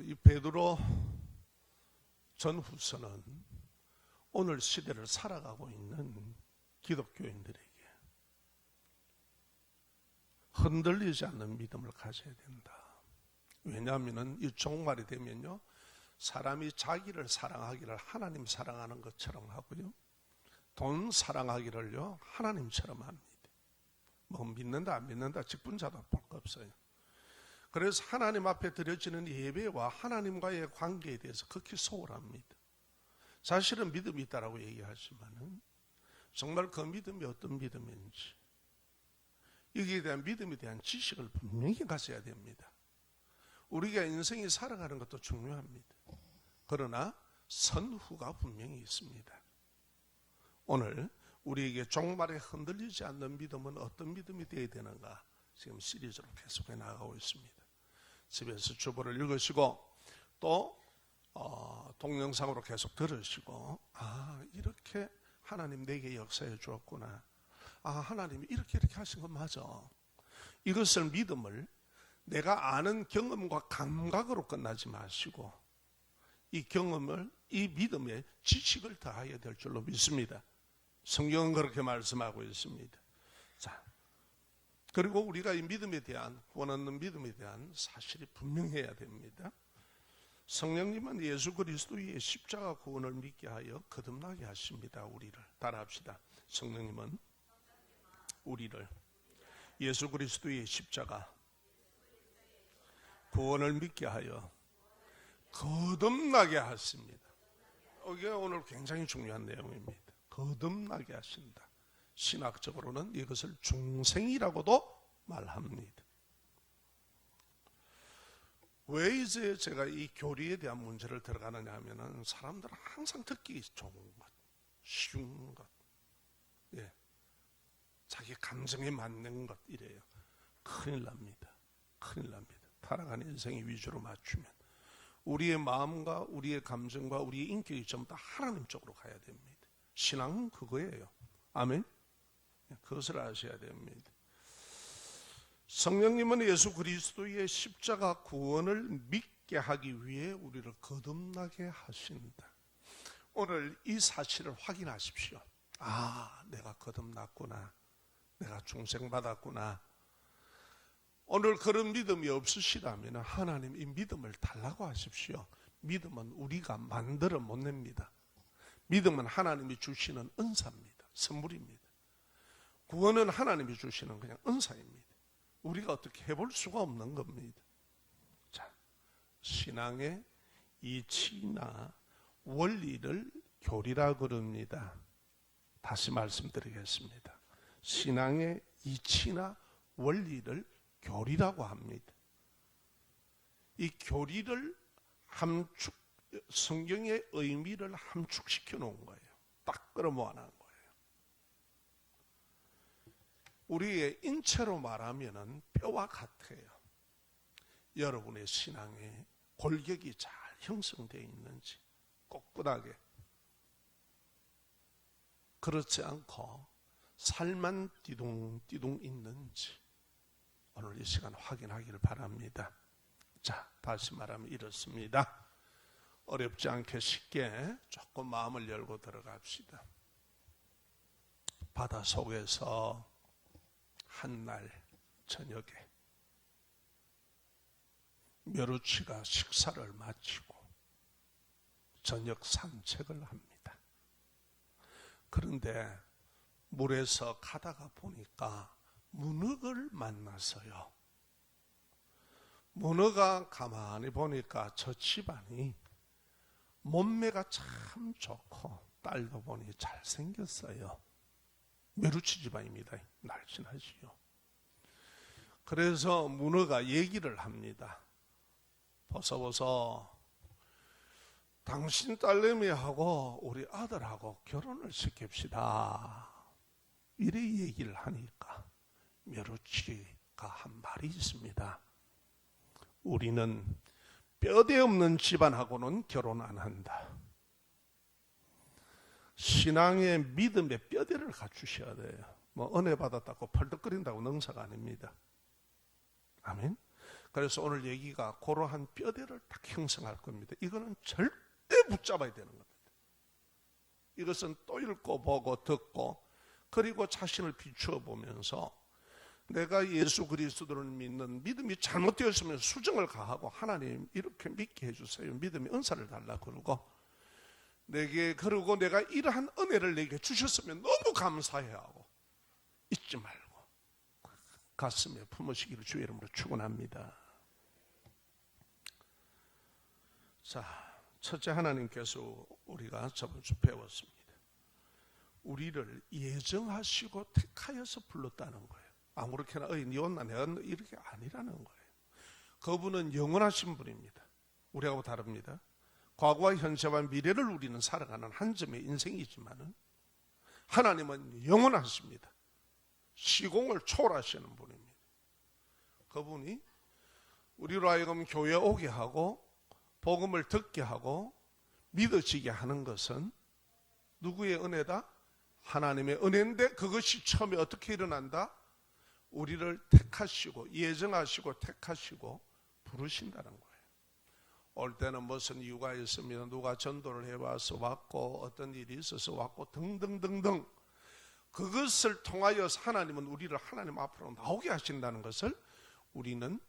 이 베드로 전후서는 오늘 시대를 살아가고 있는 기독교인들에게 흔들리지 않는 믿음을 가져야 된다. 왜냐하면 이 종말이 되면요, 사람이 자기를 사랑하기를 하나님 사랑하는 것처럼 하고요, 돈 사랑하기를요 하나님처럼 합니다. 뭐 믿는다 안 믿는다 직분자도 볼 거 없어요. 그래서 하나님 앞에 드려지는 예배와 하나님과의 관계에 대해서 극히 소홀합니다. 사실은 믿음이 있다라고 얘기하지만은 정말 그 믿음이 어떤 믿음인지, 여기에 대한 믿음에 대한 지식을 분명히 가져야 됩니다. 우리가 인생이 살아가는 것도 중요합니다. 그러나 선후가 분명히 있습니다. 오늘 우리에게 종말에 흔들리지 않는 믿음은 어떤 믿음이 되어야 되는가, 지금 시리즈로 계속해 나가고 있습니다. 집에서 주보를 읽으시고 또 동영상으로 계속 들으시고, 이렇게 하나님 내게 역사해 주었구나, 하나님이 이렇게 하신 건 맞아, 이것을 믿음을 내가 아는 경험과 감각으로 끝나지 마시고 이 경험을, 이 믿음에 지식을 더하여야 될 줄로 믿습니다. 성경은 그렇게 말씀하고 있습니다. 자, 그리고 우리가 이 믿음에 대한, 구원 얻는 믿음에 대한 사실이 분명해야 됩니다. 성령님은 예수 그리스도의 십자가 구원을 믿게 하여 거듭나게 하십니다. 우리를 따라합시다. 성령님은 우리를 예수 그리스도의 십자가 구원을 믿게 하여 거듭나게 하십니다. 이게 오늘 굉장히 중요한 내용입니다. 거듭나게 하신다. 신학적으로는 이것을 중생이라고도 말합니다. 왜 이제 제가 이 교리에 대한 문제를 들어가느냐 하면은, 사람들은 항상 듣기 좋은 것, 쉬운 것, 자기 감정에 맞는 것, 이래요. 큰일 납니다. 큰일 납니다. 살아가는 인생의 위주로 맞추면 우리의 마음과 우리의 감정과 우리의 인격이 전부 다 하나님 쪽으로 가야 됩니다. 신앙은 그거예요. 아멘. 그것을 아셔야 됩니다. 성령님은 예수 그리스도의 십자가 구원을 믿게 하기 위해 우리를 거듭나게 하신다. 오늘 이 사실을 확인하십시오. 내가 거듭났구나, 내가 중생받았구나. 오늘 그런 믿음이 없으시다면 하나님 이 믿음을 달라고 하십시오. 믿음은 우리가 만들어 못 냅니다. 믿음은 하나님이 주시는 은사입니다. 선물입니다. 구원은 하나님이 주시는 그냥 은사입니다. 우리가 어떻게 해볼 수가 없는 겁니다. 자, 신앙의 이치나 원리를 교리라 그럽니다. 다시 말씀드리겠습니다. 신앙의 이치나 원리를 교리라고 합니다. 이 교리를 성경의 의미를 함축시켜 놓은 거예요. 딱 끌어모아 놓은 거예요. 우리의 인체로 말하면은 뼈와 같아요. 여러분의 신앙에 골격이 잘 형성되어 있는지, 꼿꼿하게, 그렇지 않고 살만 띠둥띠둥 있는지 오늘 이 시간 확인하기를 바랍니다. 자, 다시 말하면 이렇습니다. 어렵지 않게 쉽게 조금 마음을 열고 들어갑시다. 바다 속에서 한날 저녁에 멸우치가 식사를 마치고 저녁 산책을 합니다. 그런데 물에서 가다가 보니까 문어를 만났어요. 문어가 가만히 보니까 저 집안이 몸매가 참 좋고 딸도 보니 잘생겼어요. 멸우치 집안입니다. 날씬하지요. 그래서 문어가 얘기를 합니다. 보소 당신 딸내미하고 우리 아들하고 결혼을 시킵시다. 이래 얘기를 하니까 멸우치가 한 말이 있습니다. 우리는 뼈대 없는 집안하고는 결혼 안 한다. 신앙의 믿음의 뼈대를 갖추셔야 돼요. 뭐 은혜 받았다고 펄떡거린다고 능사가 아닙니다. 아멘. 그래서 오늘 얘기가 그러한 뼈대를 딱 형성할 겁니다. 이거는 절대 붙잡아야 되는 겁니다. 이것은 또 읽고 보고 듣고 그리고 자신을 비추어 보면서 내가 예수 그리스도를 믿는 믿음이 잘못되었으면 수정을 가하고 하나님 이렇게 믿게 해주세요. 믿음의 은사를 달라 그러고 내게 그러고 내가 이러한 은혜를 내게 주셨으면 너무 감사해야 하고 잊지 말고 가슴에 품으시기를 주의 이름으로 축원합니다. 자, 첫째 하나님께서 우리가 저번 주 배웠습니다. 우리를 예정하시고 택하여서 불렀다는 거예요. 아무렇게나 네 온나 내가 이렇게 아니라는 거예요. 그분은 영원하신 분입니다. 우리하고 다릅니다. 과거와 현재와 미래를 우리는 살아가는 한 점의 인생이지만은 하나님은 영원하십니다. 시공을 초월하시는 분입니다. 그분이 우리로 하여금 교회에 오게 하고 복음을 듣게 하고 믿어지게 하는 것은 누구의 은혜다? 하나님의 은혜인데 그것이 처음에 어떻게 일어난다? 우리를 택하시고 예정하시고 택하시고 부르신다는 거예요. 올 때는 무슨 이유가 있습니다. 누가 전도를 해와서 왔고 어떤 일이 있어서 왔고 등등등등 그것을 통하여서 하나님은 우리를 하나님 앞으로 나오게 하신다는 것을 우리는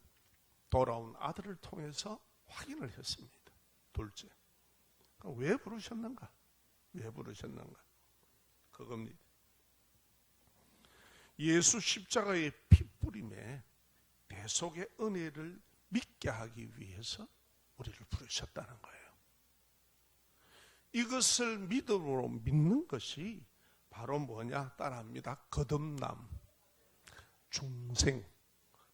돌아온 아들을 통해서 확인을 했습니다. 둘째, 왜 부르셨는가? 왜 부르셨는가? 그겁니다. 예수 십자가의 피뿌림에 대속의 은혜를 믿게 하기 위해서 우리를 부르셨다는 거예요. 이것을 믿음으로 믿는 것이 바로 뭐냐? 따라합니다. 거듭남, 중생.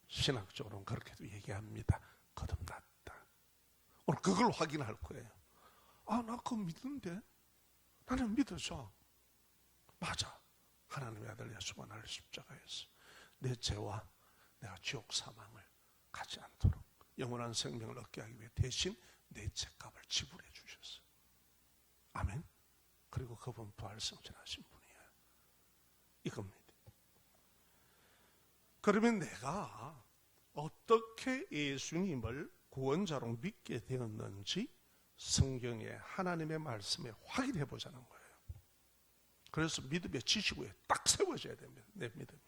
신학적으로는 그렇게도 얘기합니다. 거듭났다. 오늘 그걸 확인할 거예요. 아, 나 그거 믿는데? 나는 믿어져. 맞아. 하나님의 아들 예수가 나를 십자가에서 내 죄와 내가 지옥 사망을 가지 않도록 영원한 생명을 얻게 하기 위해 대신 내 죄값을 지불해 주셨어요. 아멘. 그리고 그분 부활승천하신 분이에요. 이겁니다. 그러면 내가 어떻게 예수님을 구원자로 믿게 되었는지 성경의 하나님의 말씀에 확인해 보자는 거예요. 그래서 믿음의 지식구에 딱 세워져야 됩니다. 내 믿음이.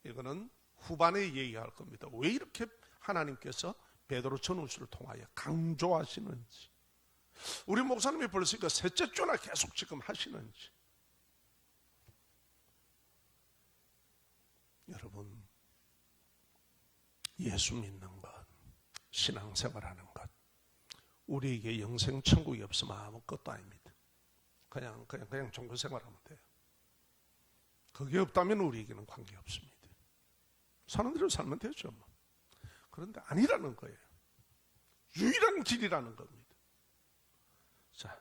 이거는 후반에 얘기할 겁니다. 왜 이렇게 하나님께서 베드로 전후서를 통하여 강조하시는지, 우리 목사님이 벌써 이거 셋째 주나 계속 지금 하시는지. 여러분, 예수 믿는 것, 신앙생활하는 것, 우리에게 영생 천국이 없으면 아무것도 아닙니다. 그냥 종교 생활하면 돼요. 그게 없다면 우리에게는 관계 없습니다. 사는 대로 살면 되죠. 뭐. 그런데 아니라는 거예요. 유일한 길이라는 겁니다. 자,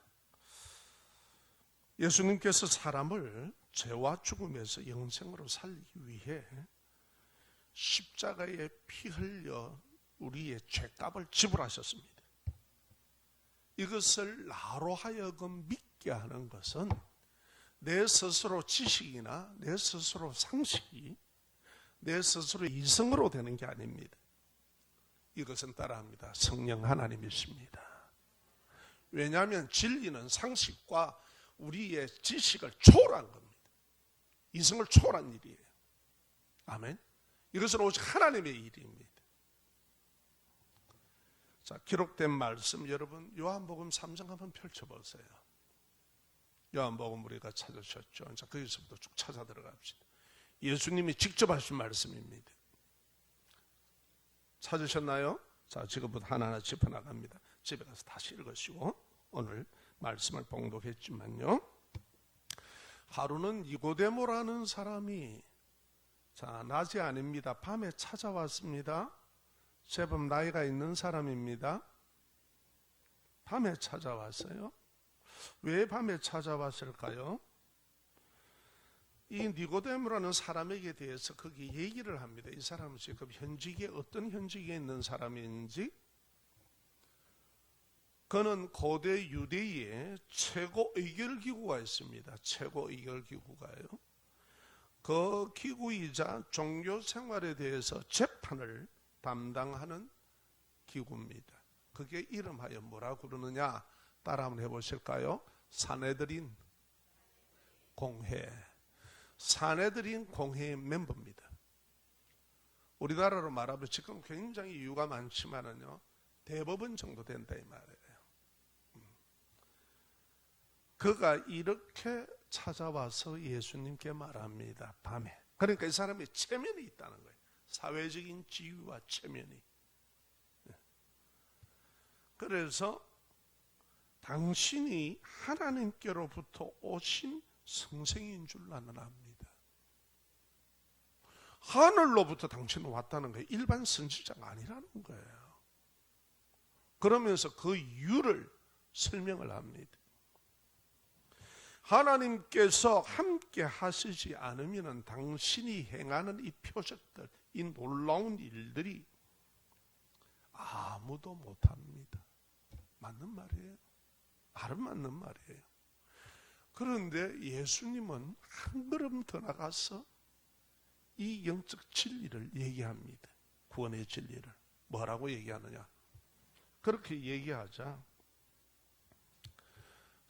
예수님께서 사람을 죄와 죽음에서 영생으로 살리기 위해 십자가에 피 흘려 우리의 죄값을 지불하셨습니다. 이것을 나로 하여금 믿게 하는 것은 내 스스로 지식이나 내 스스로 상식이 내 스스로 이성으로 되는 게 아닙니다. 이것은 따라합니다. 성령 하나님이십니다. 왜냐하면 진리는 상식과 우리의 지식을 초월한 겁니다. 이성을 초월한 일이에요. 아멘. 이것은 오직 하나님의 일입니다. 자, 기록된 말씀 여러분 요한복음 3장 한번 펼쳐보세요. 요한복음 우리가 찾으셨죠. 자, 거기서부터 쭉 찾아 들어갑시다. 예수님이 직접 하신 말씀입니다. 찾으셨나요? 자, 지금부터 하나하나 짚어나갑니다. 집에 가서 다시 읽으시고 오늘 말씀을 봉독했지만요. 하루는 니고데모라는 사람이 자, 낮이 아닙니다. 밤에 찾아왔습니다. 제법 나이가 있는 사람입니다. 밤에 찾아왔어요. 왜 밤에 찾아왔을까요? 이 니고데모라는 사람에게 대해서 거기 얘기를 합니다. 이 사람은 지금 현직에 어떤 현직에 있는 사람인지, 그는 고대 유대의 최고 의결기구가 있습니다. 최고 의결기구가요. 그 기구이자 종교 생활에 대해서 재판을 담당하는 기구입니다. 그게 이름하여 뭐라 그러느냐? 따라 한번 해보실까요? 사내들인 공회. 사내들인 공회의 멤버입니다. 우리나라로 말하면 지금 굉장히 이유가 많지만은요, 대법원 정도 된다 이 말이에요. 그가 이렇게 찾아와서 예수님께 말합니다. 밤에. 그러니까 이 사람이 체면이 있다는 거예요. 사회적인 지위와 체면이. 그래서 당신이 하나님께로부터 오신 성생인 줄 나는 압니다. 하늘로부터 당신은 왔다는 거예요. 일반 선지자가 아니라는 거예요. 그러면서 그 이유를 설명을 합니다. 하나님께서 함께 하시지 않으면 당신이 행하는 이 표적들, 이 놀라운 일들이 아무도 못합니다. 맞는 말이에요. 말은 맞는 말이에요. 그런데 예수님은 한 걸음 더 나가서 이 영적 진리를 얘기합니다. 구원의 진리를. 뭐라고 얘기하느냐? 그렇게 얘기하자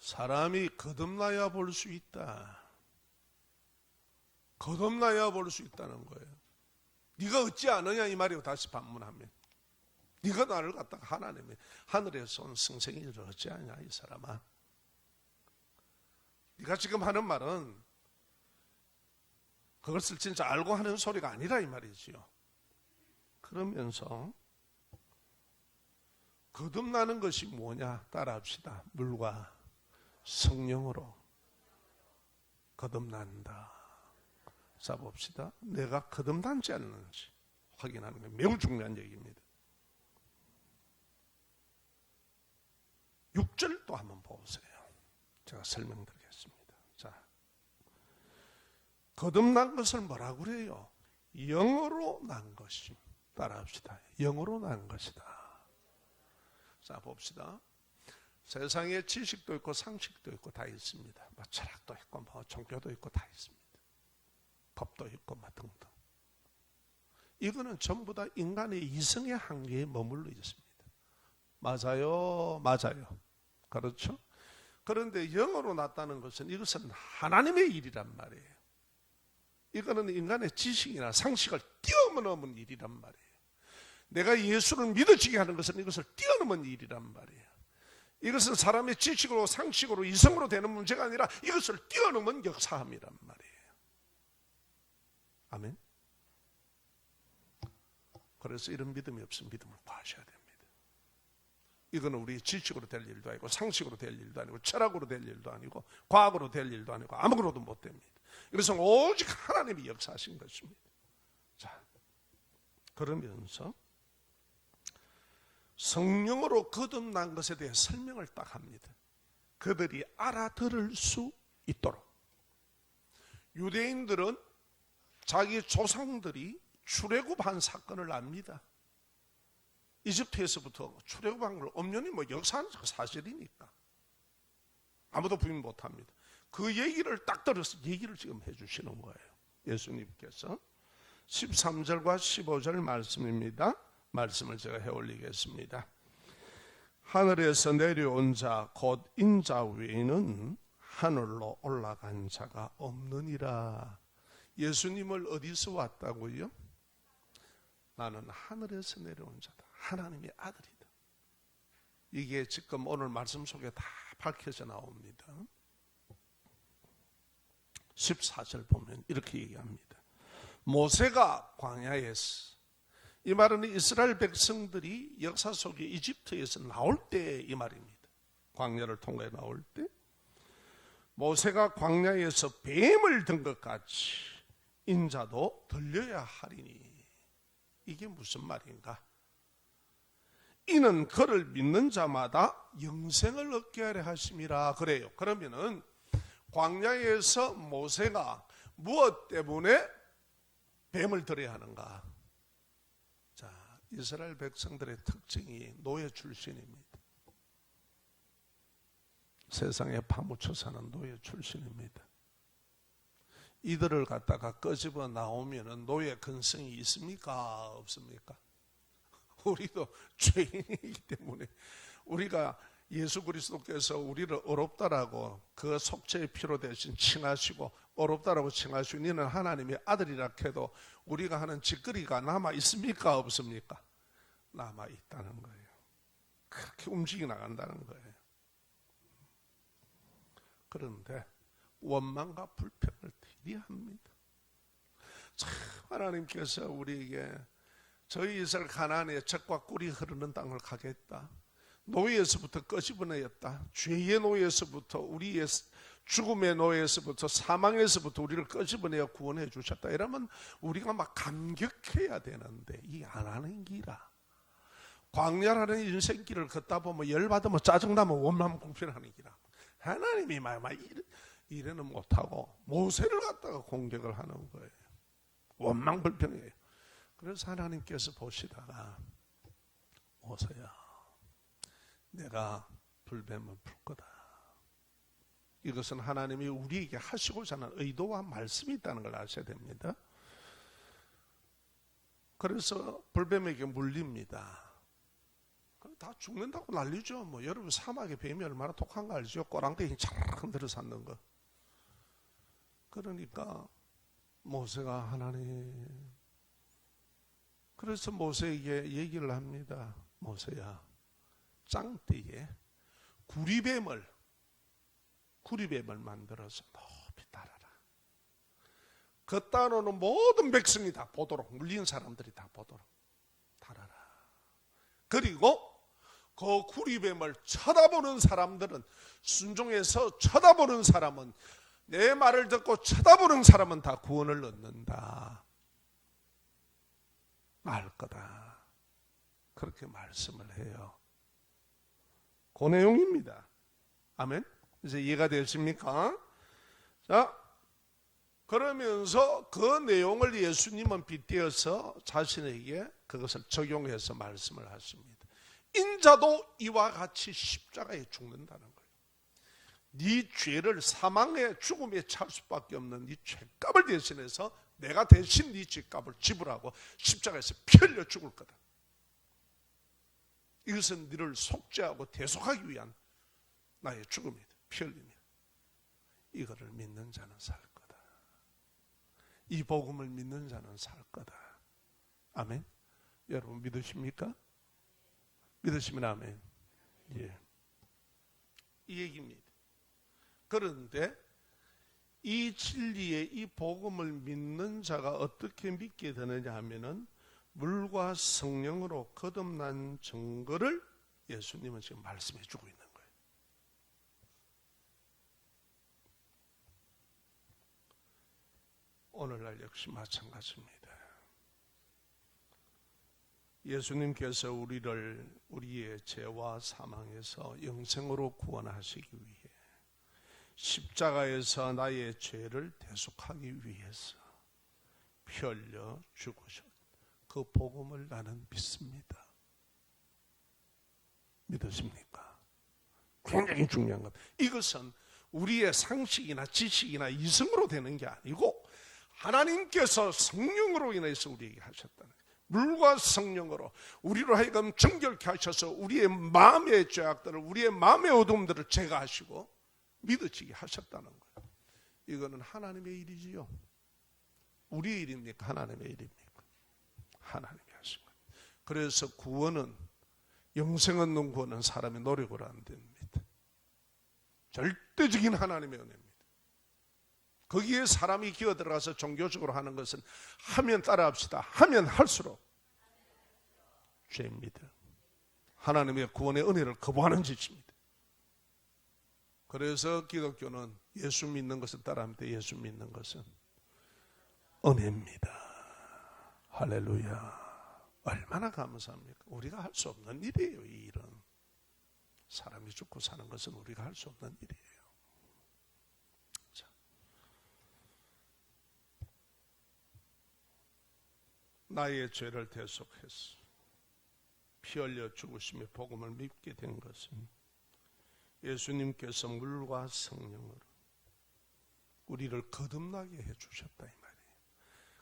사람이 거듭나야 볼 수 있다. 거듭나야 볼 수 있다는 거예요. 네가 어찌 아느냐 이 말이고 다시 반문하면, 네가 나를 갖다가 하나님의 하늘에서 온 성생이를 어찌 아냐 이 사람아. 네가 지금 하는 말은 그것을 진짜 알고 하는 소리가 아니라 이 말이지요. 그러면서 거듭나는 것이 뭐냐? 따라합시다. 물과 성령으로 거듭난다. 자 봅시다. 내가 거듭난지 않는지 확인하는 게 매우 중요한 얘기입니다. 6절도 한번 보세요. 제가 설명드리겠습니다. 자, 거듭난 것을 뭐라고 그래요? 영으로 난 것임. 따라합시다. 영으로 난 것이다. 자 봅시다. 세상에 지식도 있고 상식도 있고 다 있습니다. 뭐 철학도 있고 뭐 종교도 있고 다 있습니다. 법도 있고 뭐 등등. 이거는 전부 다 인간의 이성의 한계에 머물러 있습니다. 맞아요, 맞아요. 그렇죠? 그런데 영으로 났다는 것은 이것은 하나님의 일이란 말이에요. 이거는 인간의 지식이나 상식을 뛰어넘은 일이란 말이에요. 내가 예수를 믿어지게 하는 것은 이것을 뛰어넘은 일이란 말이에요. 이것은 사람의 지식으로 상식으로 이성으로 되는 문제가 아니라 이것을 뛰어넘은 역사함이란 말이에요. 아멘. 그래서 이런 믿음이 없으면 믿음을 구하셔야 됩니다. 이거는 우리 지식으로 될 일도 아니고 상식으로 될 일도 아니고 철학으로 될 일도 아니고 과학으로 될 일도 아니고 아무것도 못 됩니다. 이것은 오직 하나님이 역사하신 것입니다. 자, 그러면서 성령으로 거듭난 것에 대해 설명을 딱 합니다. 그들이 알아들을 수 있도록. 유대인들은 자기 조상들이 출애굽한 사건을 압니다. 이집트에서부터 출애굽한 걸 엄연히 뭐 역사적 사실이니까 아무도 부인 못합니다. 그 얘기를 딱 들어서 얘기를 지금 해주시는 거예요. 예수님께서 13절과 15절 말씀입니다. 말씀을 제가 해올리겠습니다. 하늘에서 내려온 자 곧 인자 외에는 하늘로 올라간 자가 없느니라. 예수님을 어디서 왔다고요? 나는 하늘에서 내려온 자다. 하나님의 아들이다. 이게 지금 오늘 말씀 속에 다 밝혀져 나옵니다. 14절 보면 이렇게 얘기합니다. 모세가 광야에서, 이 말은 이스라엘 백성들이 역사 속에 이집트에서 나올 때 이 말입니다. 광야를 통해 나올 때 모세가 광야에서 뱀을 든 것 같이 인자도 들려야 하리니. 이게 무슨 말인가? 이는 그를 믿는 자마다 영생을 얻게 하려 하심이라 그래요. 그러면은 광야에서 모세가 무엇 때문에 뱀을 들여야 하는가? 자, 이스라엘 백성들의 특징이 노예 출신입니다. 세상에 파묻혀 사는 노예 출신입니다. 이들을 갖다가 끄집어 나오면은 노예 근성이 있습니까? 없습니까? 우리도 죄인이기 때문에 우리가 예수 그리스도께서 우리를 어렵다라고 그 속죄의 피로 대신 칭하시고 어렵다라고 칭하시고 너는 하나님의 아들이라 해도 우리가 하는 짓거리가 남아 있습니까? 없습니까? 남아 있다는 거예요. 그렇게 움직여 나간다는 거예요. 그런데 원망과 불평을 대리합니다. 참 하나님께서 우리에게 저희 이스라엘 가나안에 젖과 꿀이 흐르는 땅을 가겠다. 노예에서부터 끄집어내었다. 죄의 노예에서부터 우리의 죽음의 노예에서부터 사망에서부터 우리를 끄집어내어 구원해 주셨다. 이러면 우리가 막 감격해야 되는데 이 안 하는 기라. 광야라는 인생길을 걷다 보면 열받으면 짜증나면 원망 불평하는 기라. 하나님이 막 이래는 못하고 모세를 갖다가 공격을 하는 거예요. 원망 불평이에요. 그래서 하나님께서 보시다가 모세야 내가 불뱀을 풀 거다. 이것은 하나님이 우리에게 하시고자 하는 의도와 말씀이 있다는 걸 아셔야 됩니다. 그래서 불뱀에게 물립니다. 다 죽는다고 난리죠. 뭐 여러분 사막의 뱀이 얼마나 독한 거 알죠? 꼬랑대기 차락 흔들어서 앉는 거. 그러니까 모세가 하나님, 그래서 모세에게 얘기를 합니다. 모세야, 짱대에 구리뱀을 만들어서 높이 달아라. 그 땅으로는 모든 백성이 다 보도록, 물린 사람들이 다 보도록 달아라. 그리고 그 구리뱀을 쳐다보는 사람들은, 순종해서 쳐다보는 사람은, 내 말을 듣고 쳐다보는 사람은 다 구원을 얻는다. 말 거다. 그렇게 말씀을 해요. 그 내용입니다. 아멘. 이제 이해가 되십니까? 자, 그러면서 그 내용을 예수님은 빗대어서 자신에게 그것을 적용해서 말씀을 하십니다. 인자도 이와 같이 십자가에 죽는다는 거예요. 네 죄를 사망의 죽음에 찰 수밖에 없는 네 죄값을 대신해서 내가 대신 네 죄값을 지불하고 십자가에서 피 흘려 죽을 거다. 이것은 너를 속죄하고 대속하기 위한 나의 죽음이다. 피 흘림이다. 이거를 믿는 자는 살 거다. 이 복음을 믿는 자는 살 거다. 아멘. 여러분 믿으십니까? 믿으시면 아멘. 예. 이 얘기입니다. 그런데 이 진리의 이 복음을 믿는 자가 어떻게 믿게 되느냐 하면은 물과 성령으로 거듭난 증거를 예수님은 지금 말씀해 주고 있는 거예요. 오늘날 역시 마찬가지입니다. 예수님께서 우리를 우리의 죄와 사망에서 영생으로 구원하시기 위해 십자가에서 나의 죄를 대속하기 위해서 피 흘려 죽으셨. 그 복음을 나는 믿습니다. 믿으십니까? 굉장히 중요한 것. 이것은 우리의 상식이나 지식이나 이성으로 되는 게 아니고 하나님께서 성령으로 인해서 우리에게 하셨다는 거예요. 물과 성령으로 우리로 하여금 정결케 하셔서 우리의 마음의 죄악들을, 우리의 마음의 어둠들을 제거하시고 믿어지게 하셨다는 거예요. 이거는 하나님의 일이지요. 우리의 일입니까? 하나님의 일입니까? 하나님이 하신 거예요. 그래서 구원은, 영생 얻는 구원은 사람의 노력으로 안 됩니다. 절대적인 하나님의 은혜입니다. 거기에 사람이 기어 들어가서 종교적으로 하는 것은 하면 따라합시다. 하면 할수록 죄입니다. 하나님의 구원의 은혜를 거부하는 짓입니다. 그래서 기독교는 예수 믿는 것을 따라합니다. 예수 믿는 것은 은혜입니다. 할렐루야. 얼마나 감사합니까? 우리가 할 수 없는 일이에요. 이 일은. 사람이 죽고 사는 것은 우리가 할 수 없는 일이에요. 자. 나의 죄를 대속해서 피 흘려 죽으심의 복음을 믿게 된 것은 예수님께서 물과 성령으로 우리를 거듭나게 해주셨다 이 말이에요.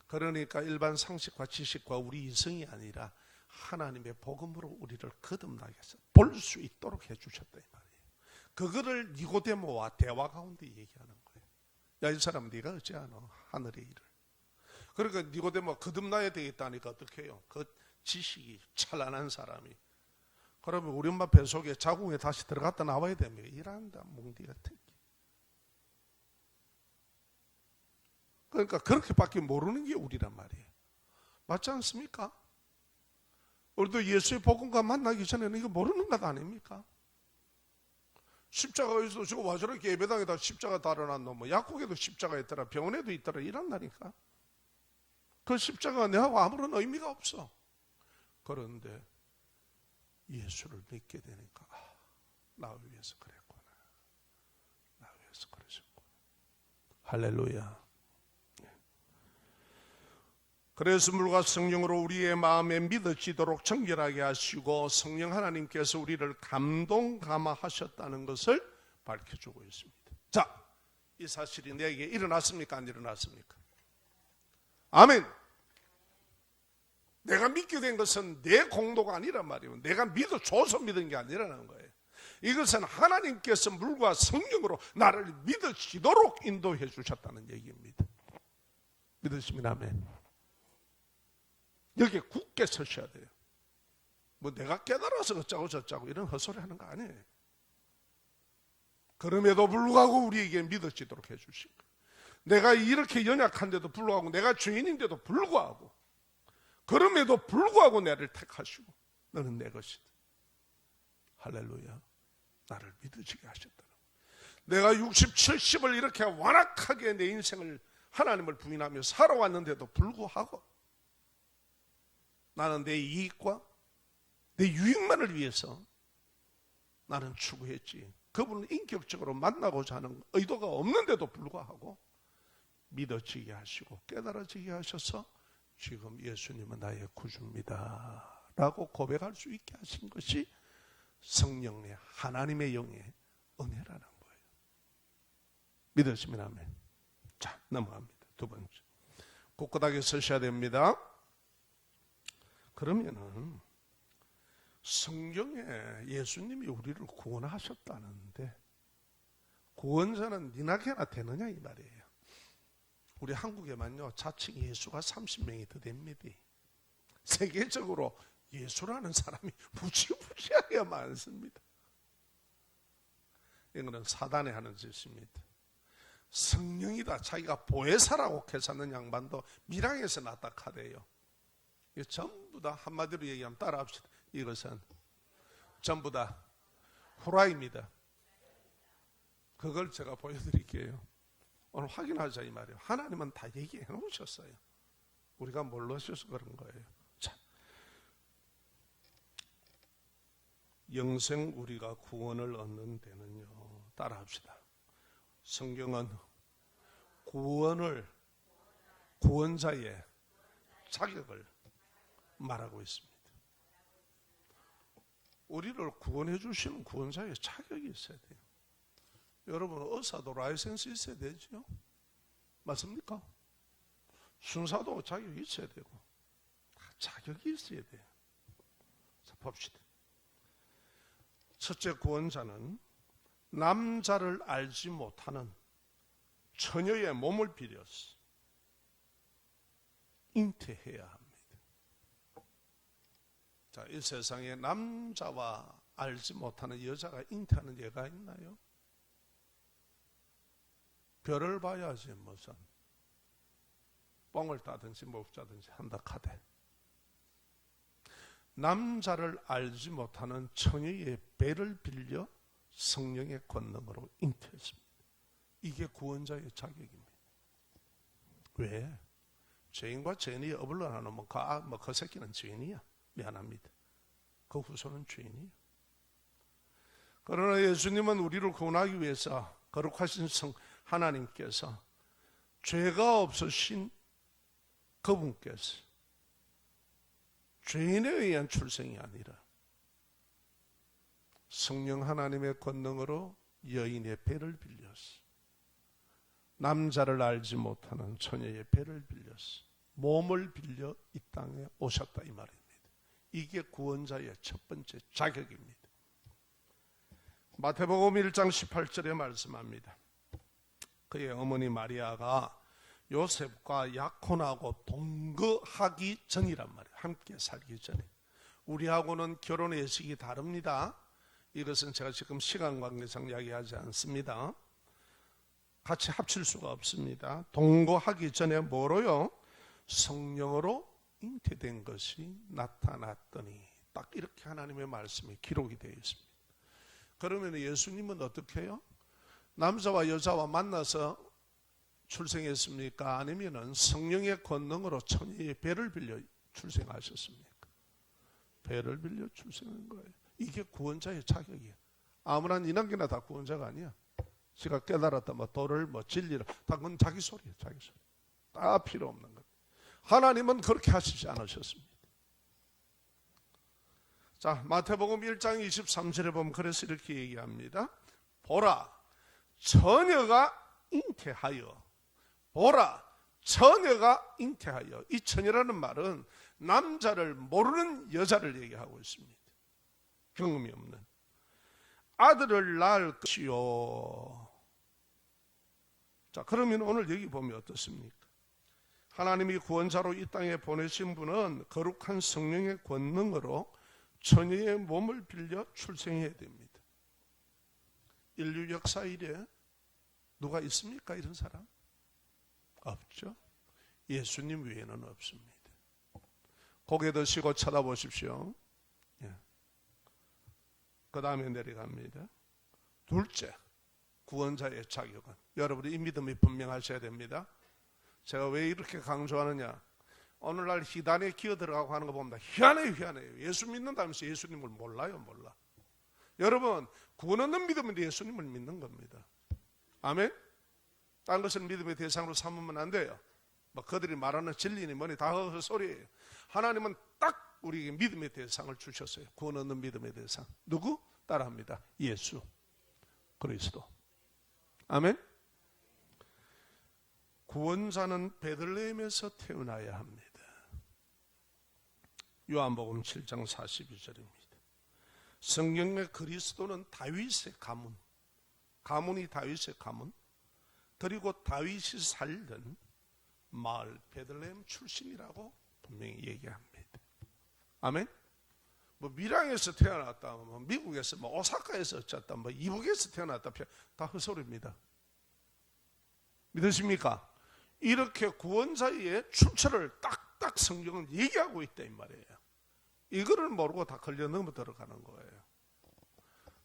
그러니까 일반 상식과 지식과 우리 이성이 아니라 하나님의 복음으로 우리를 거듭나게 해서 볼 수 있도록 해주셨다 이 말이에요. 그거를 니고데모와 대화 가운데 얘기하는 거예요. 야, 이 사람 네가 어찌하노 하늘의 일을. 그러니까 니고데모가 거듭나야 되겠다니까 어떻게 해요? 그 지식이 찬란한 사람이. 그러면 우리 엄마 뱃속에 자궁에 다시 들어갔다 나와야 되면 이란다 뭉디 같은. 그러니까 그렇게밖에 모르는 게 우리란 말이에요. 맞지 않습니까? 우리도 예수의 복음과 만나기 전에는 이거 모르는 것 아닙니까? 십자가가 있어. 지금 와저렇게 예배당에다 십자가 달아놨노. 뭐 약국에도 십자가 있더라. 병원에도 있더라. 이란다니까. 그 십자가가 내하고 아무런 의미가 없어. 그런데 예수를 믿게 되니까 나를 위해서 그랬구나. 나를 위해서 그러셨구나. 할렐루야. 그래서 물과 성령으로 우리의 마음에 믿어지도록 정결하게 하시고 성령 하나님께서 우리를 감동감화하셨다는 것을 밝혀주고 있습니다. 자, 이 사실이 내게 일어났습니까? 안 일어났습니까? 아멘. 내가 믿게 된 것은 내 공로가 아니란 말이에요. 내가 믿어줘서 믿은 게 아니라는 거예요. 이것은 하나님께서 물과 성령으로 나를 믿어지도록 인도해 주셨다는 얘기입니다. 믿으시면 아멘. 여기에 굳게 서셔야 돼요. 뭐 내가 깨달아서 어쩌고 저쩌고 이런 헛소리 하는 거 아니에요. 그럼에도 불구하고 우리에게 믿어지도록 해주신 거예요. 내가 이렇게 연약한데도 불구하고, 내가 죄인인데도 불구하고, 그럼에도 불구하고 나를 택하시고 너는 내 것이다. 할렐루야. 나를 믿어지게 하셨다. 내가 60, 70을 이렇게 완악하게 내 인생을 하나님을 부인하며 살아왔는데도 불구하고 나는 내 이익과 내 유익만을 위해서 나는 추구했지. 그분을 인격적으로 만나고자 하는 의도가 없는데도 불구하고 믿어지게 하시고 깨달아지게 하셔서 지금 예수님은 나의 구주입니다 라고 고백할 수 있게 하신 것이 성령의 하나님의 영의 은혜라는 거예요. 믿으시면 아멘. 자, 넘어갑니다. 두 번째, 굳건하게 서셔야 됩니다. 그러면은 성경에 예수님이 우리를 구원하셨다는데 구원자는 니나게나 되느냐 이 말이에요. 우리 한국에만요 자칭 예수가 30명이 더 됩니다. 세계적으로 예수라는 사람이 무지무지하게 많습니다. 이거는 사단이 하는 짓입니다. 성령이다 자기가 보혜사라고 캐사는 양반도 밀양에서 났다 카대요. 이게 전부 다 한마디로 얘기하면 따라합시다. 이것은 전부 다 후라이입니다. 그걸 제가 보여드릴게요. 오늘 확인하자 이 말이에요. 하나님은 다 얘기해 놓으셨어요. 우리가 몰라셔서 그런 거예요. 자, 영생 우리가 구원을 얻는 데는요, 따라합시다. 성경은 구원자의 자격을 말하고 있습니다. 우리를 구원해 주시는 구원자의 자격이 있어야 돼요. 여러분, 의사도 라이센스 있어야 되죠? 맞습니까? 순사도 자격이 있어야 되고 자격이 있어야 돼요. 자, 봅시다. 첫째, 구원자는 남자를 알지 못하는 처녀의 몸을 빌려서 잉태해야 합니다. 자, 이 세상에 남자와 알지 못하는 여자가 잉태하는 예가 있나요? 별을 봐야지 무슨 뻥을 따든지 못 짜든지 한다 카대. 남자를 알지 못하는 처녀의 배를 빌려 성령의 권능으로 잉태했습니다. 이게 구원자의 자격입니다. 왜? 죄인과 죄인이 어불러 나누면 그 새끼는 죄인이야. 미안합니다. 그 후손은 죄인이에요. 그러나 예수님은 우리를 구원하기 위해서 거룩하신 성 하나님께서 죄가 없으신 그분께서 죄인에 의한 출생이 아니라 성령 하나님의 권능으로 여인의 배를 빌려서 남자를 알지 못하는 처녀의 배를 빌려서 몸을 빌려 이 땅에 오셨다 이 말입니다. 이게 구원자의 첫 번째 자격입니다. 마태복음 1장 18절에 말씀합니다. 그의 어머니 마리아가 요셉과 약혼하고 동거하기 전이란 말이에요. 함께 살기 전에. 우리하고는 결혼 예식이 다릅니다. 이것은 제가 지금 시간 관계상 이야기하지 않습니다. 같이 합칠 수가 없습니다. 동거하기 전에 뭐로요? 성령으로 잉태된 것이 나타났더니, 딱 이렇게 하나님의 말씀이 기록이 되어 있습니다. 그러면 예수님은 어떻게 해요? 남자와 여자와 만나서 출생했습니까? 아니면은 성령의 권능으로 처녀의 배를 빌려 출생하셨습니까? 배를 빌려 출생한 거예요. 이게 구원자의 자격이에요. 아무나 이남기나 다 구원자가 아니야. 지가 깨달았다, 도를, 진리를, 다 그건 자기 소리예요, 자기 소리. 다 필요 없는 것. 하나님은 그렇게 하시지 않으셨습니다. 자, 마태복음 1장 23절에 보면 그래서 이렇게 얘기합니다. 보라, 처녀가 잉태하여. 보라, 처녀가 잉태하여. 이 처녀라는 말은 남자를 모르는 여자를 얘기하고 있습니다. 경험이 없는. 아들을 낳을 것이요. 자, 그러면 오늘 여기 보면 어떻습니까? 하나님이 구원자로 이 땅에 보내신 분은 거룩한 성령의 권능으로 처녀의 몸을 빌려 출생해야 됩니다. 인류 역사 이래 누가 있습니까? 이런 사람? 없죠. 예수님 외에는 없습니다. 고개 드시고 쳐다보십시오. 그 다음에 내려갑니다. 둘째, 구원자의 자격은, 여러분이 이 믿음이 분명하셔야 됩니다. 제가 왜 이렇게 강조하느냐? 오늘날 희단에 기어 들어가고 하는 거 보면 희한해요. 예수 믿는다면서 예수님을 몰라. 여러분, 구원 얻는 믿음은 예수님을 믿는 겁니다. 아멘? 딴 것은 믿음의 대상으로 삼으면 안 돼요. 그들이 말하는 진리니 뭐니 다 헛소리예요. 하나님은 딱 우리에게 믿음의 대상을 주셨어요. 구원 얻는 믿음의 대상. 누구? 따라합니다. 예수 그리스도. 아멘? 구원자는 베들레헴에서 태어나야 합니다. 요한복음 7장 42절입니다. 성경의 그리스도는 다윗의 가문, 가문이 다윗의 가문, 그리고 다윗이 살던 마을 베들레헴 출신이라고 분명히 얘기합니다. 아멘? 밀양에서 태어났다, 미국에서 오사카에서 어쩌다, 이북에서 태어났다, 다 헛소리입니다. 믿으십니까? 이렇게 구원자의 출처를 딱딱 성경은 얘기하고 있다 이 말이에요. 이거를 모르고 다 걸려 넘어 들어가는 거예요.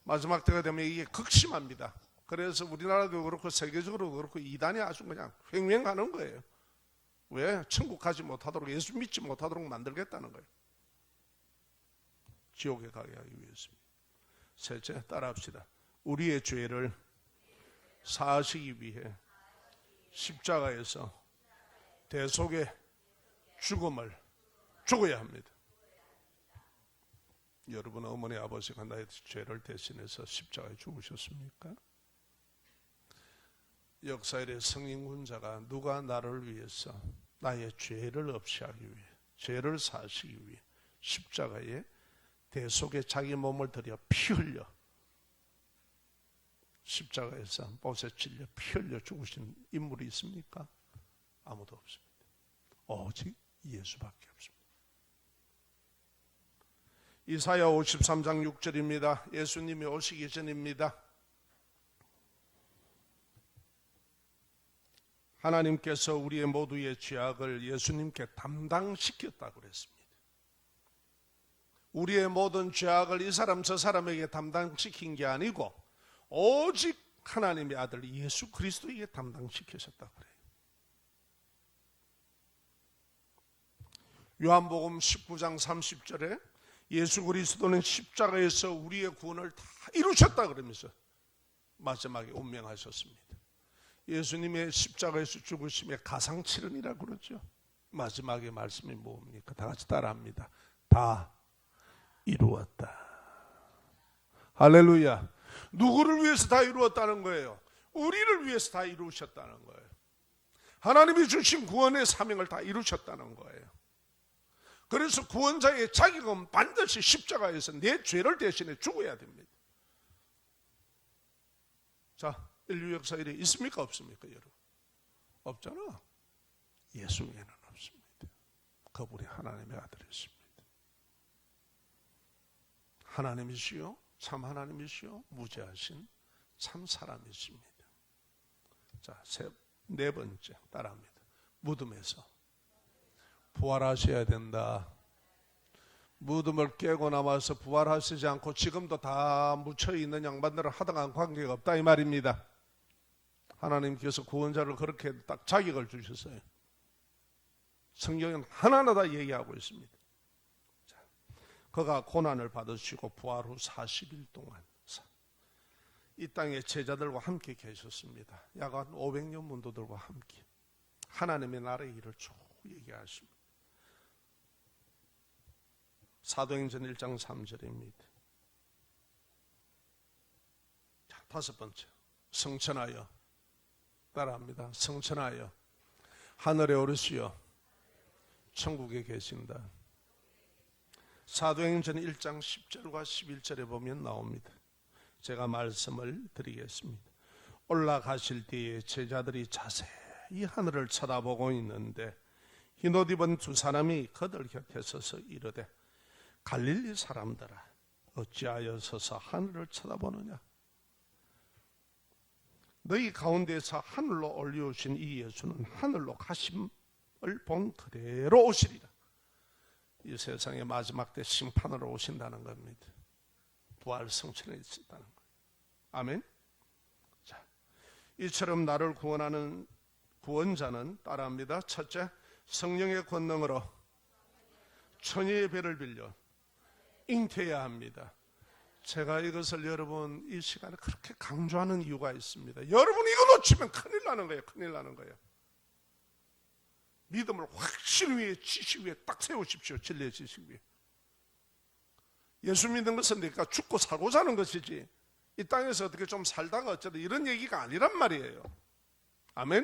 마지막 때가 되면 이게 극심합니다. 그래서 우리나라도 그렇고 세계적으로 그렇고 이단이 아주 그냥 횡행하는 거예요. 왜? 천국 가지 못하도록, 예수 믿지 못하도록 만들겠다는 거예요. 지옥에 가게 하기 위해서입니다. 셋째, 따라합시다. 우리의 죄를 사하시기 위해 십자가에서 대속의 죽음을 죽어야 합니다. 여러분 어머니 아버지가 나의 죄를 대신해서 십자가에 죽으셨습니까? 역사의 성인군자가 누가 나를 위해서 나의 죄를 없이 하기 위해, 죄를 사하시기 위해 십자가에 대속에 자기 몸을 들여 피 흘려, 십자가에서 못에 찔려 피 흘려 죽으신 인물이 있습니까? 아무도 없습니다. 오직 예수밖에 없습니다. 이사야 53장 6절입니다. 예수님이 오시기 전입니다. 하나님께서 우리의 모두의 죄악을 예수님께 담당시켰다고 그랬습니다. 우리의 모든 죄악을 이 사람 저 사람에게 담당시킨 게 아니고 오직 하나님의 아들 예수 그리스도에게 담당시키셨다고 그래요. 요한복음 19장 30절에 예수 그리스도는 십자가에서 우리의 구원을 다 이루셨다 그러면서 마지막에 운명하셨습니다. 예수님의 십자가에서 죽으심의 가상칠언이라고 그러죠. 마지막에 말씀이 뭡니까? 다 같이 따라합니다. 다 이루었다. 할렐루야. 누구를 위해서 다 이루었다는 거예요? 우리를 위해서 다 이루셨다는 거예요. 하나님이 주신 구원의 사명을 다 이루셨다는 거예요. 그래서 구원자의 자격은 반드시 십자가에서 내 죄를 대신해 죽어야 됩니다. 자, 인류 역사 일에 있습니까? 없습니까? 여러분? 없잖아. 예수 외에는 없습니다. 그분이 하나님의 아들이십니다. 하나님이시요, 참 하나님이시요, 무죄하신 참 사람이십니다. 자, 네 번째 따라합니다. 무덤에서 부활하셔야 된다. 무덤을 깨고 나와서 부활하시지 않고 지금도 다 묻혀있는 양반들은 하등한 관계가 없다 이 말입니다. 하나님께서 구원자를 그렇게 딱 자격을 주셨어요. 성경은 하나하나 다 얘기하고 있습니다. 자, 그가 고난을 받으시고 부활 후 40일 동안 이 땅에 제자들과 함께 계셨습니다. 약 500년 문도들과 함께 하나님의 나라의 일을 쭉 얘기하십니다. 사도행전 1장 3절입니다. 자, 다섯 번째, 성천하여 따라합니다. 성천하여 하늘에 오르시어 천국에 계신다. 사도행전 1장 10절과 11절에 보면 나옵니다. 제가 말씀을 드리겠습니다. 올라가실 때에 제자들이 자세히 하늘을 쳐다보고 있는데 흰옷 입은 두 사람이 그들 곁에 서서 이르되 갈릴리 사람들아 어찌하여 서서 하늘을 쳐다보느냐. 너희 가운데서 하늘로 올려오신 이 예수는 하늘로 가심을 본 그대로 오시리라. 이 세상의 마지막 때 심판으로 오신다는 겁니다. 부활 성천에 있었다는 거예요. 아멘. 자, 이처럼 나를 구원하는 구원자는 따라합니다. 첫째, 성령의 권능으로 천의의 배를 빌려 잉태해야 합니다. 제가 이것을 여러분 이 시간에 그렇게 강조하는 이유가 있습니다. 여러분 이거 놓치면 큰일 나는 거예요. 큰일 나는 거예요. 믿음을 확신 위에 지식 위에 딱 세우십시오. 진리의 지식 위에. 예수 믿는 것은 내가 죽고 살고 사는 것이지 이 땅에서 어떻게 좀 살다가 어쩌다 이런 얘기가 아니란 말이에요. 아멘.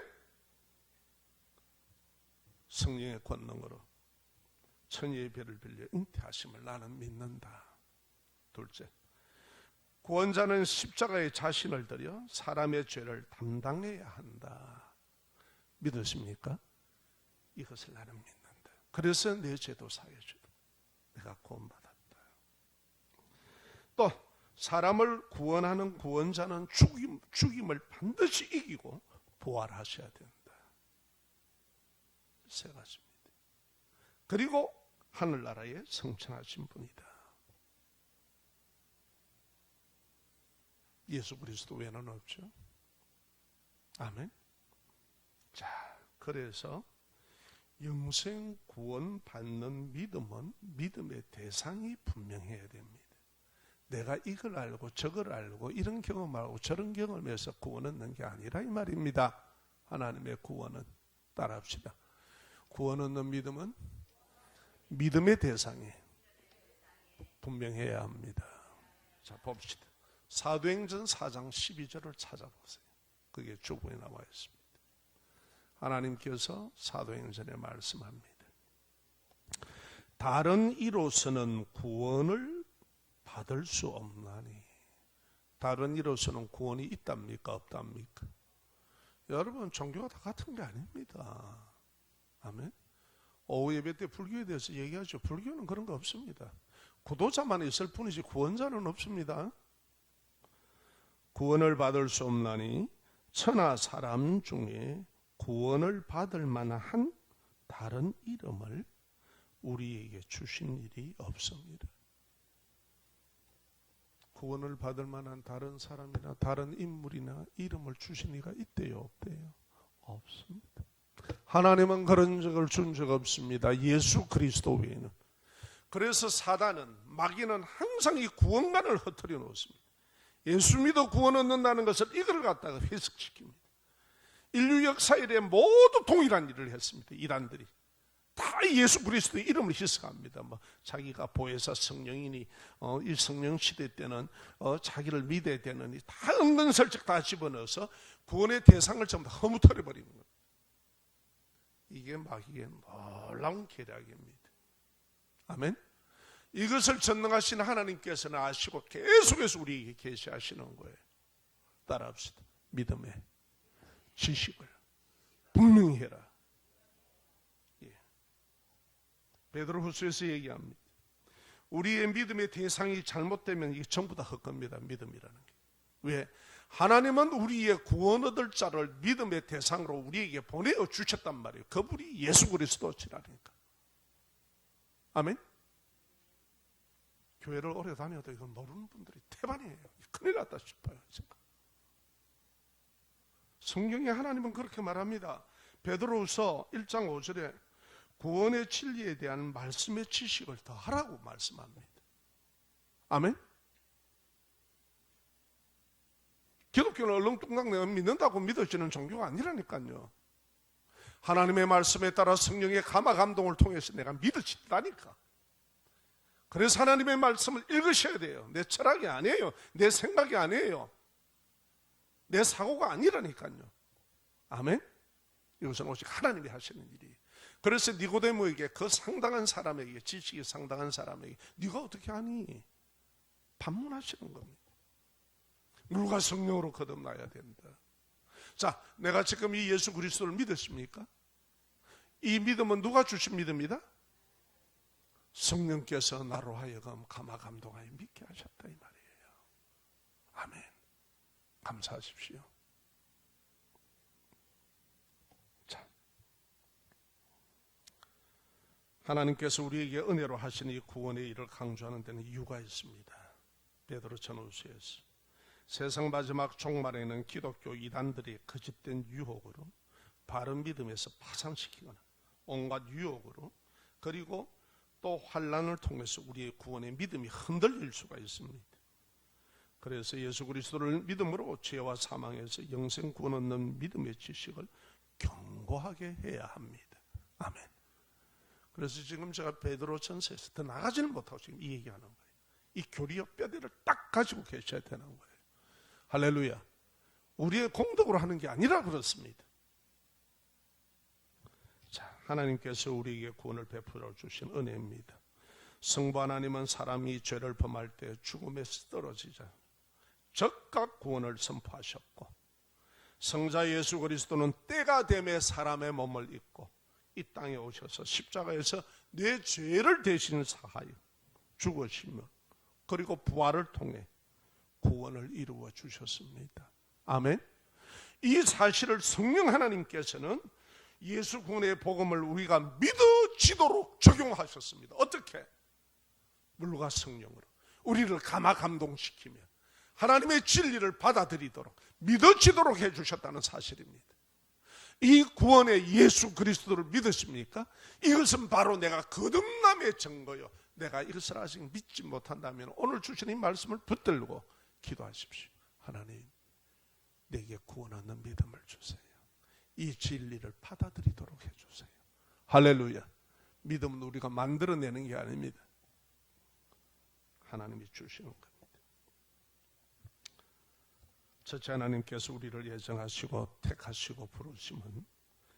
성령의 권능으로 천의의 배를 빌려 잉태하심을 나는 믿는다. 둘째, 구원자는 십자가에 자신을 들여 사람의 죄를 담당해야 한다. 믿으십니까? 이것을 나는 믿는다. 그래서 내 죄도 사해주다. 내가 구원받았다. 또 사람을 구원하는 구원자는 죽임을 반드시 이기고 부활하셔야 된다. 세 가지입니다. 그리고 하늘나라에 성천하신 분이다. 예수 그리스도 외에는 없죠. 아멘. 자, 그래서 영생 구원 받는 믿음은 믿음의 대상이 분명해야 됩니다. 내가 이걸 알고 저걸 알고 이런 경험하고 저런 경험해서 구원 얻는 게 아니라 이 말입니다. 하나님의 구원은 따라합시다. 구원 얻는 믿음은 믿음의 대상이 분명해야 합니다. 자, 봅시다. 사도행전 4장 12절을 찾아보세요. 그게 주부에 나와 있습니다. 하나님께서 사도행전에 말씀합니다. 다른 이로서는 구원을 받을 수 없나니. 다른 이로서는 구원이 있답니까? 없답니까? 여러분, 종교가 다 같은 게 아닙니다. 아멘. 오후 예배 때 불교에 대해서 얘기하죠. 불교는 그런 거 없습니다. 구도자만 있을 뿐이지 구원자는 없습니다. 구원을 받을 수 없나니 천하 사람 중에 구원을 받을 만한 다른 이름을 우리에게 주신 일이 없습니다. 구원을 받을 만한 다른 사람이나 다른 인물이나 이름을 주신 이가 있대요? 없대요? 없습니다. 하나님은 그런 적을 준 적 없습니다. 예수 그리스도 외에는. 그래서 사단은, 마귀는 항상 이 구원관을 흩어려 놓습니다. 예수 믿어 구원 얻는다는 것을 이걸 갖다가 해석시킵니다. 인류 역사 이래 모두 동일한 일을 했습니다. 이란들이 다 예수 그리스도의 이름을 희석합니다. 자기가 보혜사 성령이니 이 성령 시대 때는 자기를 믿어야 되느니 다 은근슬쩍 다 집어넣어서 구원의 대상을 전부 다 허무터려 버리는 거예요. 이게 마귀의 놀라운 계략입니다. 아멘. 이것을 전능하신 하나님께서는 아시고 계속해서 우리에게 계시하시는 거예요. 따라합시다. 믿음의 지식을 분명히 해라. 예. 베드로후서에서 얘기합니다. 우리의 믿음의 대상이 잘못되면 이게 전부 다 헛겁니다. 믿음이라는 게. 왜? 하나님은 우리의 구원 얻을 자를 믿음의 대상으로 우리에게 보내어 주셨단 말이에요. 그분이 예수 그리스도시라니까. 아멘. 교회를 오래 다녀도 이건 모르는 분들이 태반이에요. 큰일 났다 싶어요. 성경에 하나님은 그렇게 말합니다. 베드로후서 1장 5절에 구원의 진리에 대한 말씀의 지식을 더 하라고 말씀합니다. 아멘. 기독교는 얼렁뚱땅 내가 믿는다고 믿어지는 종교가 아니라니까요. 하나님의 말씀에 따라 성령의 감화 감동을 통해서 내가 믿어진다니까. 그래서 하나님의 말씀을 읽으셔야 돼요. 내 철학이 아니에요. 내 생각이 아니에요. 내 사고가 아니라니까요. 아멘. 이것은 오직 하나님이 하시는 일이에요. 그래서 니고데모에게, 그 상당한 사람에게, 지식이 상당한 사람에게 네가 어떻게 하니? 반문하시는 겁니다. 물과 성령으로 거듭나야 된다. 자, 내가 지금 이 예수 그리스도를 믿었습니까? 이 믿음은 누가 주신 믿음이다? 성령께서 나로 하여금 감화 감동하여 믿게 하셨다 이 말이에요. 아멘. 감사하십시오. 자, 하나님께서 우리에게 은혜로 하신 이 구원의 일을 강조하는 데는 이유가 있습니다. 베드로 전후서에서 세상 마지막 종말에는 기독교 이단들이 거짓된 유혹으로 바른 믿음에서 파산시키거나 온갖 유혹으로, 그리고 또 환난을 통해서 우리의 구원의 믿음이 흔들릴 수가 있습니다. 그래서 예수 그리스도를 믿음으로 죄와 사망에서 영생 구원 얻는 믿음의 지식을 견고하게 해야 합니다. 아멘. 그래서 지금 제가 베드로전서에서 더 나가지는 못하고 지금 이 얘기하는 거예요. 이 교리의 뼈대를 딱 가지고 계셔야 되는 거예요. 할렐루야. 우리의 공덕으로 하는 게 아니라 그렇습니다. 자, 하나님께서 우리에게 구원을 베풀어 주신 은혜입니다. 성부 하나님은 사람이 죄를 범할 때 죽음에 떨어지자 즉각 구원을 선포하셨고, 성자 예수 그리스도는 때가 되매 사람의 몸을 입고 이 땅에 오셔서 십자가에서 내 죄를 대신 사하여 죽으시며 그리고 부활을 통해 구원을 이루어 주셨습니다. 아멘. 이 사실을 성령 하나님께서는 예수 구원의 복음을 우리가 믿어지도록 적용하셨습니다. 어떻게? 물과 성령으로 우리를 감화 감동시키며 하나님의 진리를 받아들이도록 믿어지도록 해주셨다는 사실입니다. 이 구원의 예수 그리스도를 믿으십니까? 이것은 바로 내가 거듭남의 증거요. 내가 이것을 아직 믿지 못한다면 오늘 주시는 이 말씀을 붙들고 기도하십시오. 하나님, 내게 구원 얻는 믿음을 주세요. 이 진리를 받아들이도록 해주세요. 할렐루야. 믿음은 우리가 만들어내는 게 아닙니다. 하나님이 주시는 겁니다. 첫째, 하나님께서 우리를 예정하시고 택하시고 부르심은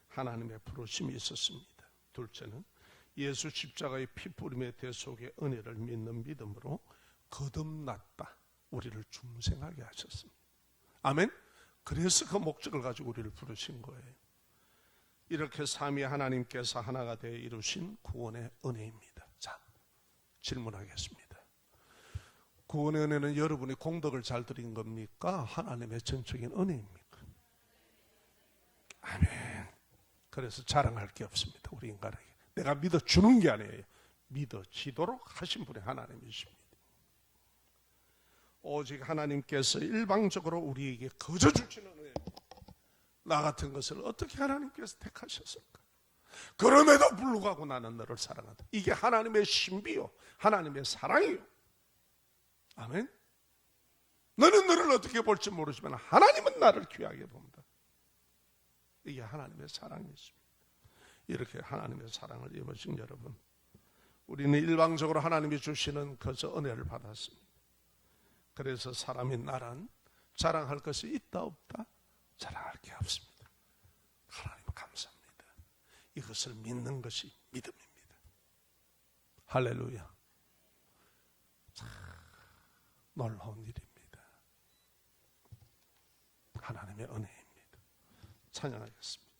하나님의 부르심이 있었습니다. 둘째는 예수 십자가의 피 뿌림의 대속의 은혜를 믿는 믿음으로 거듭났다. 우리를 중생하게 하셨습니다. 아멘. 그래서 그 목적을 가지고 우리를 부르신 거예요. 이렇게 삼위 하나님께서 하나가 되어 이루신 구원의 은혜입니다. 자, 질문하겠습니다. 구원의 은혜는 여러분이 공덕을 잘 드린 겁니까? 하나님의 전적인 은혜입니까? 아멘. 그래서 자랑할 게 없습니다. 우리 인간에게. 내가 믿어주는 게 아니에요. 믿어지도록 하신 분이 하나님이십니다. 오직 하나님께서 일방적으로 우리에게 거저 주시는 은혜, 나 같은 것을 어떻게 하나님께서 택하셨을까? 그럼에도 불구하고 나는 너를 사랑한다. 이게 하나님의 신비요, 하나님의 사랑이요. 아멘. 너는 너를 어떻게 볼지 모르지만 하나님은 나를 귀하게 본다. 이게 하나님의 사랑이십니다. 이렇게 하나님의 사랑을 입으신 여러분, 우리는 일방적으로 하나님이 주시는 그저 은혜를 받았습니다. 그래서 사람이 나란 자랑할 것이 있다 없다? 자랑할 게 없습니다. 하나님 감사합니다. 이것을 믿는 것이 믿음입니다. 할렐루야. 참 놀라운 일입니다. 하나님의 은혜입니다. 찬양하겠습니다.